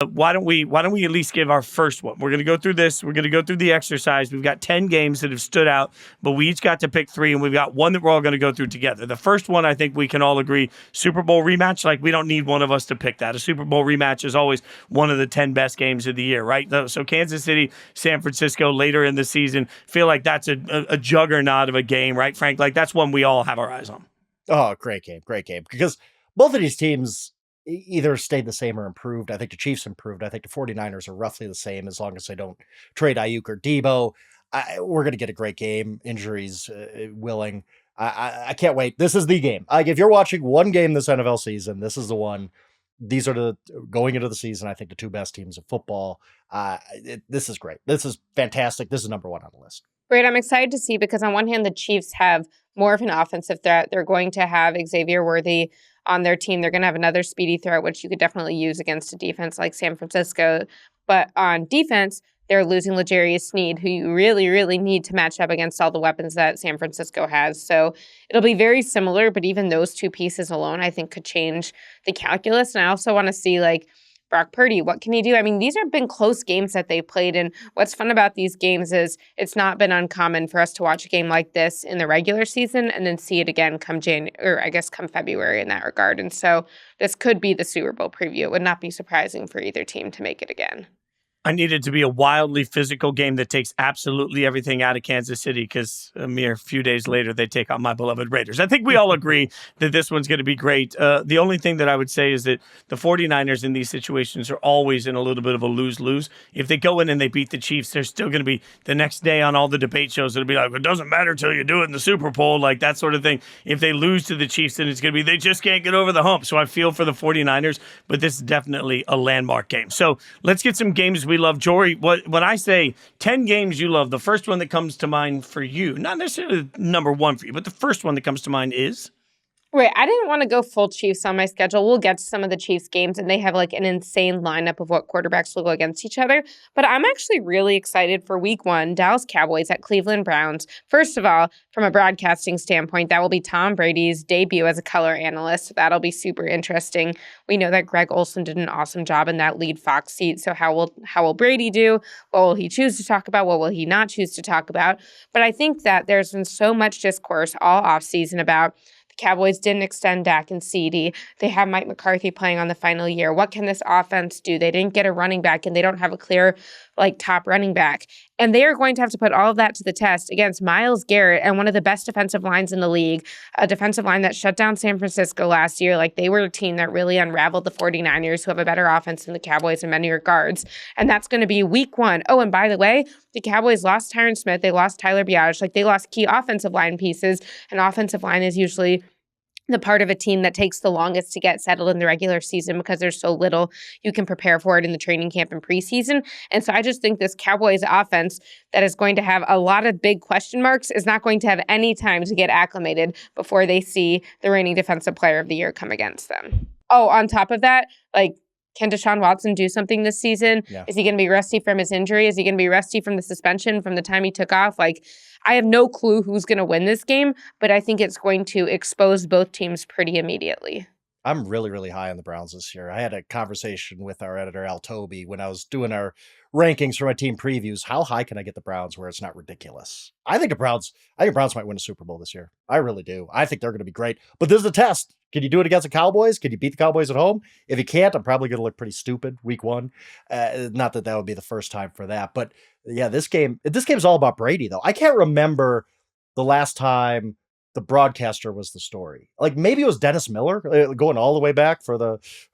Why don't we at least give our first one? We're going to go through this. We're going to go through the exercise. We've got 10 games that have stood out, but we each got to pick 3, and we've got one that we're all going to go through together. The first one, I think we can all agree, Super Bowl rematch. Like, we don't need one of us to pick that. A Super Bowl rematch is always one of the 10 best games of the year, right? So Kansas City, San Francisco later in the season, feel like that's a juggernaut of a game, right, Frank? Like, that's one we all have our eyes on. Oh, great game. Because both of these teams either stayed the same or improved. I think the Chiefs improved. I think the 49ers are roughly the same as long as they don't trade Ayuk or Debo. We're going to get a great game, injuries willing. I can't wait. This is the game. Like, if you're watching one game this NFL season, this is the one. These are going into the season, I think, the 2 best teams of football. This is great. This is fantastic. This is number 1 on the list. Great. I'm excited to see, because on one hand, the Chiefs have more of an offensive threat. They're going to have Xavier Worthy on their team. They're going to have another speedy threat, which you could definitely use against a defense like San Francisco. But on defense, they're losing L'Jarius Sneed, who you really, really need to match up against all the weapons that San Francisco has. So it'll be very similar, but even those 2 pieces alone, I think, could change the calculus. And I also want to see, like, Brock Purdy, what can he do? I mean, these have been close games that they played, and what's fun about these games is it's not been uncommon for us to watch a game like this in the regular season and then see it again come come February in that regard. And so this could be the Super Bowl preview. It would not be surprising for either team to make it again. I need it to be a wildly physical game that takes absolutely everything out of Kansas City, because a mere few days later, they take on my beloved Raiders. I think we all agree that this one's going to be great. The only thing that I would say is that the 49ers in these situations are always in a little bit of a lose-lose. If they go in and they beat the Chiefs, they're still going to be the next day on all the debate shows. It'll be like, it doesn't matter till you do it in the Super Bowl, like that sort of thing. If they lose to the Chiefs, then it's going to be, they just can't get over the hump. So I feel for the 49ers, but this is definitely a landmark game. So let's get some games we love. Jori, when I say 10 games you love, the first one that comes to mind for you, not necessarily number 1 for you, but the first one that comes to mind is? Right. I didn't want to go full Chiefs on my schedule. We'll get to some of the Chiefs games, and they have like an insane lineup of what quarterbacks will go against each other. But I'm actually really excited for week 1, Dallas Cowboys at Cleveland Browns. First of all, from a broadcasting standpoint, that will be Tom Brady's debut as a color analyst. That'll be super interesting. We know that Greg Olsen did an awesome job in that lead Fox seat. So how will Brady do? What will he choose to talk about? What will he not choose to talk about? But I think that there's been so much discourse all offseason about Cowboys didn't extend Dak and CeeDee. They have Mike McCarthy playing on the final year. What can this offense do? They didn't get a running back, and they don't have a clear, top running back. And they are going to have to put all of that to the test against Myles Garrett and one of the best defensive lines in the league, a defensive line that shut down San Francisco last year. Like, they were a team that really unraveled the 49ers, who have a better offense than the Cowboys in many regards. And that's going to be week 1. Oh, and by the way, the Cowboys lost Tyron Smith. They lost Tyler Biadasz. They lost key offensive line pieces. And offensive line is usually the part of a team that takes the longest to get settled in the regular season, because there's so little you can prepare for it in the training camp and preseason. And so I just think this Cowboys offense that is going to have a lot of big question marks is not going to have any time to get acclimated before they see the reigning defensive player of the year come against them. Oh, on top of that, can Deshaun Watson do something this season? Yeah. Is he going to be rusty from his injury? Is he going to be rusty from the suspension from the time he took off? I have no clue who's going to win this game, but I think it's going to expose both teams pretty immediately. I'm really, really high on the Browns this year. I had a conversation with our editor, Al Toby, when I was doing our rankings for my team previews. How high can I get the Browns where it's not ridiculous? I think Browns might win a Super Bowl this year. I really do. I think they're going to be great. But this is a test. Can you do it against the Cowboys? Can you beat the Cowboys at home? If you can't, I'm probably going to look pretty stupid week 1. Not that would be the first time for that. But yeah, this game's all about Brady, though. I can't remember the last time the broadcaster was the story. Maybe it was Dennis Miller, going all the way back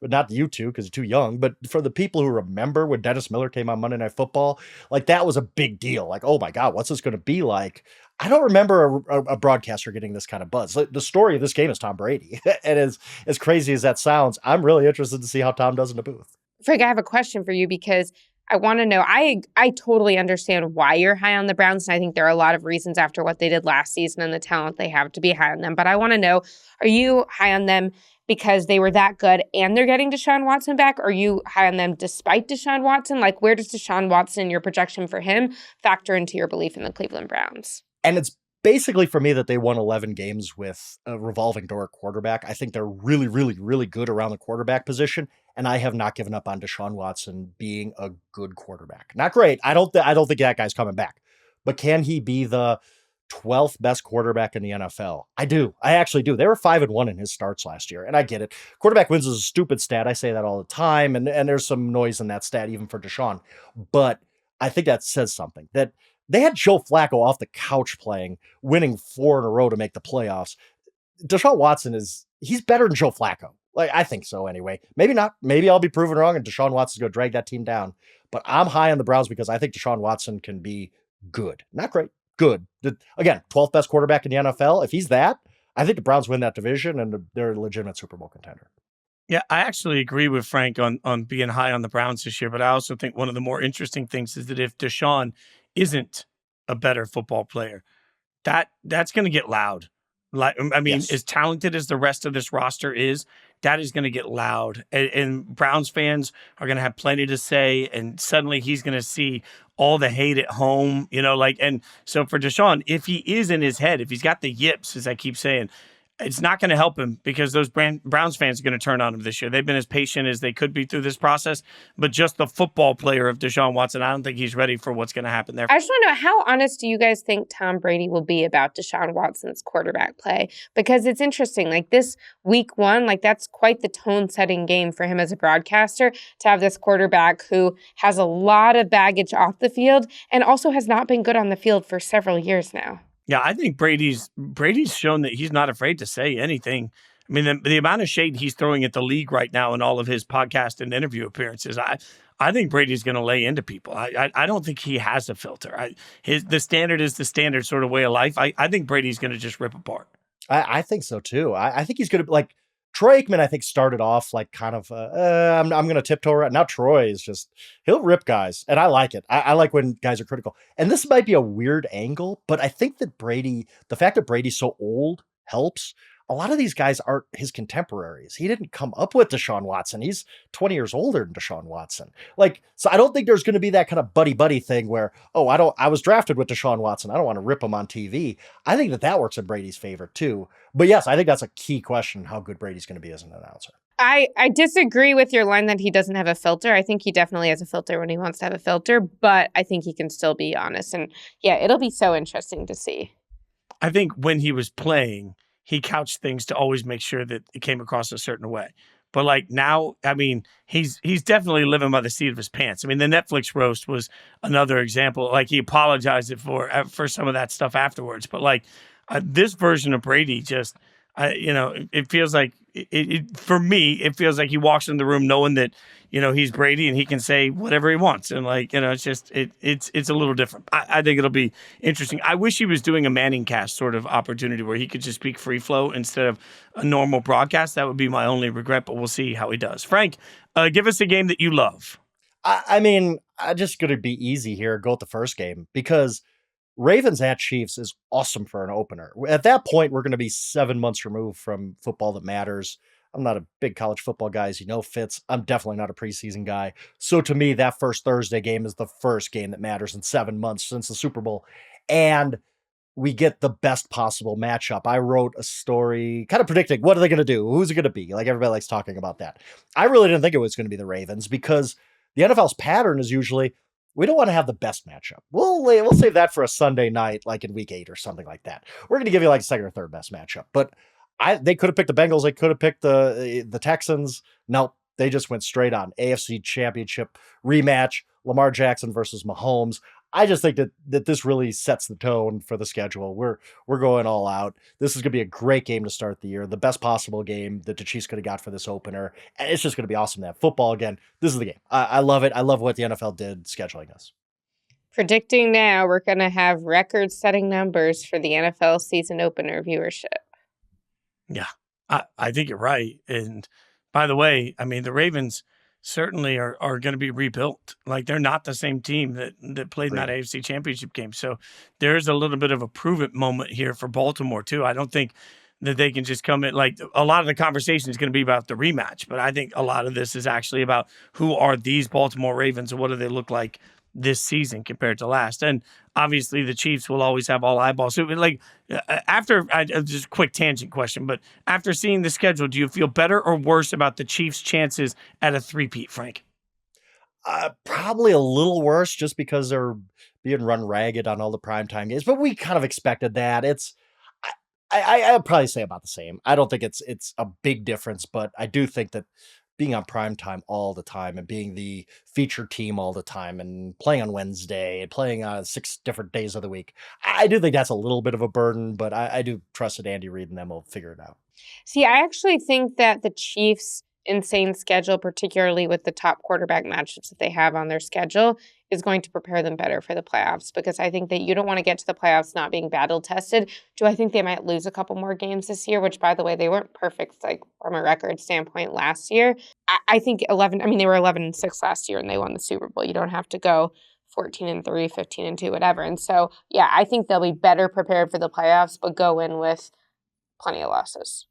not you two, because you're too young, but for the people who remember when Dennis Miller came on Monday Night Football, that was a big deal. Oh my God, what's this going to be like? I don't remember a broadcaster getting this kind of buzz. The story of this game is Tom Brady. And as crazy as that sounds, I'm really interested to see how Tom does in the booth. Frank, I have a question for you, because I want to know, I totally understand why you're high on the Browns, and I think there are a lot of reasons after what they did last season and the talent they have to be high on them. But I want to know, are you high on them because they were that good and they're getting Deshaun Watson back? Or are you high on them despite Deshaun Watson? Where does Deshaun Watson, your projection for him, factor into your belief in the Cleveland Browns? And it's basically for me that they won 11 games with a revolving door quarterback. I think they're really, really, really good around the quarterback position. and I have not given up on Deshaun Watson being a good quarterback. Not great. I don't think that guy's coming back, but can he be the 12th best quarterback in the NFL? I do. I actually do. They were 5-1 in his starts last year, and I get it. Quarterback wins is a stupid stat. I say that all the time, and there's some noise in that stat even for Deshaun. But I think that says something, that they had Joe Flacco off the couch playing, winning 4 in a row to make the playoffs. Deshaun Watson he's better than Joe Flacco. Like, I think so anyway. Maybe not. Maybe I'll be proven wrong and Deshaun Watson's going to drag that team down. But I'm high on the Browns because I think Deshaun Watson can be good. Not great. Good. Again, 12th best quarterback in the NFL. If he's that, I think the Browns win that division and they're a legitimate Super Bowl contender. Yeah, I actually agree with Frank on being high on the Browns this year, but I also think one of the more interesting things is that if Deshaun isn't a better football player, that's going to get loud. Like, I mean, Yes. as talented as the rest of this roster is, that is going to get loud. And Browns fans are going to have plenty to say. And suddenly he's going to see all the hate at home, and so for Deshaun, if he is in his head, if he's got the yips, as I keep saying, it's not going to help him because those Browns fans are going to turn on him this year. They've been as patient as they could be through this process, but just the football player of Deshaun Watson, I don't think he's ready for what's going to happen there. I just want to know, how honest do you guys think Tom Brady will be about Deshaun Watson's quarterback play? Because it's interesting, like this week 1, like that's quite the tone-setting game for him as a broadcaster to have this quarterback who has a lot of baggage off the field and also has not been good on the field for several years now. Yeah, I think Brady's shown that he's not afraid to say anything. I mean, the amount of shade he's throwing at the league right now in all of his podcast and interview appearances, I think Brady's going to lay into people. I don't think he has a filter. The standard is the standard sort of way of life. I think Brady's going to just rip apart. I think so too. I think he's going to, like, Troy Aikman, I think, started off like kind of, I'm going to tiptoe around. Now Troy is just, he'll rip guys. And I like it. I like when guys are critical. And this might be a weird angle, but I think that the fact that Brady's so old helps. A lot of these guys aren't his contemporaries. He didn't come up with Deshaun Watson. He's 20 years older than Deshaun Watson. Like, so I don't think there's going to be that kind of buddy thing where, I was drafted with Deshaun Watson. I don't want to rip him on TV. I think that works in Brady's favor too. But yes, I think that's a key question, how good Brady's going to be as an announcer. I disagree with your line that he doesn't have a filter. I think he definitely has a filter when he wants to have a filter, but I think he can still be honest. And yeah, it'll be so interesting to see. I think when he was playing, he couched things to always make sure that it came across a certain way. But like now, I mean, he's definitely living by the seat of his pants. I mean, the Netflix roast was another example. Like, he apologized for some of that stuff afterwards. But like this version of Brady, just it feels like for me, it feels like he walks in the room knowing that he's Brady and he can say whatever he wants, and it's just it's a little different. I think it'll be interesting. I wish he was doing a Manning cast sort of opportunity where he could just speak free flow instead of a normal broadcast. That would be my only regret, but we'll see how he does. Frank, give us a game that you love. I mean, I'm just going to be easy here. Go with the first game because Ravens at Chiefs is awesome for an opener. At that point, we're going to be 7 months removed from football that matters. I'm not a big college football guy, as you know, Fitz. I'm definitely not a preseason guy. So to me, that first Thursday game is the first game that matters in 7 months since the Super Bowl. And we get the best possible matchup. I wrote a story kind of predicting, what are they going to do? Who's it going to be? Like, everybody likes talking about that. I really didn't think it was going to be the Ravens because the NFL's pattern is usually, we don't want to have the best matchup. We'll save that for a Sunday night, like in week 8 or something like that. We're going to give you like a second or third best matchup. But they could have picked the Bengals. They could have picked the Texans. No, they just went straight on AFC Championship rematch, Lamar Jackson versus Mahomes. I just think that this really sets the tone for the schedule. We're going all out. This is going to be a great game to start the year. The best possible game that the Chiefs could have got for this opener. And it's just going to be awesome to have football again. This is the game. I love it. I love what the NFL did scheduling us. Predicting now, we're going to have record-setting numbers for the NFL season opener viewership. Yeah, I think you're right. And by the way, I mean, the Ravens certainly are going to be rebuilt. Like, they're not the same team that played in that AFC Championship game. So there's a little bit of a prove-it moment here for Baltimore, too. I don't think that they can just come in. Like, a lot of the conversation is going to be about the rematch, but I think a lot of this is actually about who are these Baltimore Ravens and what do they look like this season compared to last. And obviously the Chiefs will always have all eyeballs. So just a quick tangent question, but after seeing the schedule, do you feel better or worse about the Chiefs' chances at a three-peat, Frank? Probably a little worse just because they're being run ragged on all the primetime games, but we kind of expected that. I'd probably say about the same. I don't think it's a big difference, but I do think that being on primetime all the time and being the featured team all the time and playing on Wednesday and playing on 6 different days of the week, I do think that's a little bit of a burden, but I do trust that Andy Reid and them will figure it out. See, I actually think that the Chiefs' insane schedule, particularly with the top quarterback matchups that they have on their schedule, is going to prepare them better for the playoffs, because I think that you don't want to get to the playoffs not being battle tested. Do I think they might lose a couple more games this year, which, by the way, they weren't perfect like from a record standpoint last year. I think 11, I mean, they were 11-6 last year and they won the Super Bowl. You don't have to go 14-3, 15-2, whatever. And so, yeah, I think they'll be better prepared for the playoffs, but go in with plenty of losses.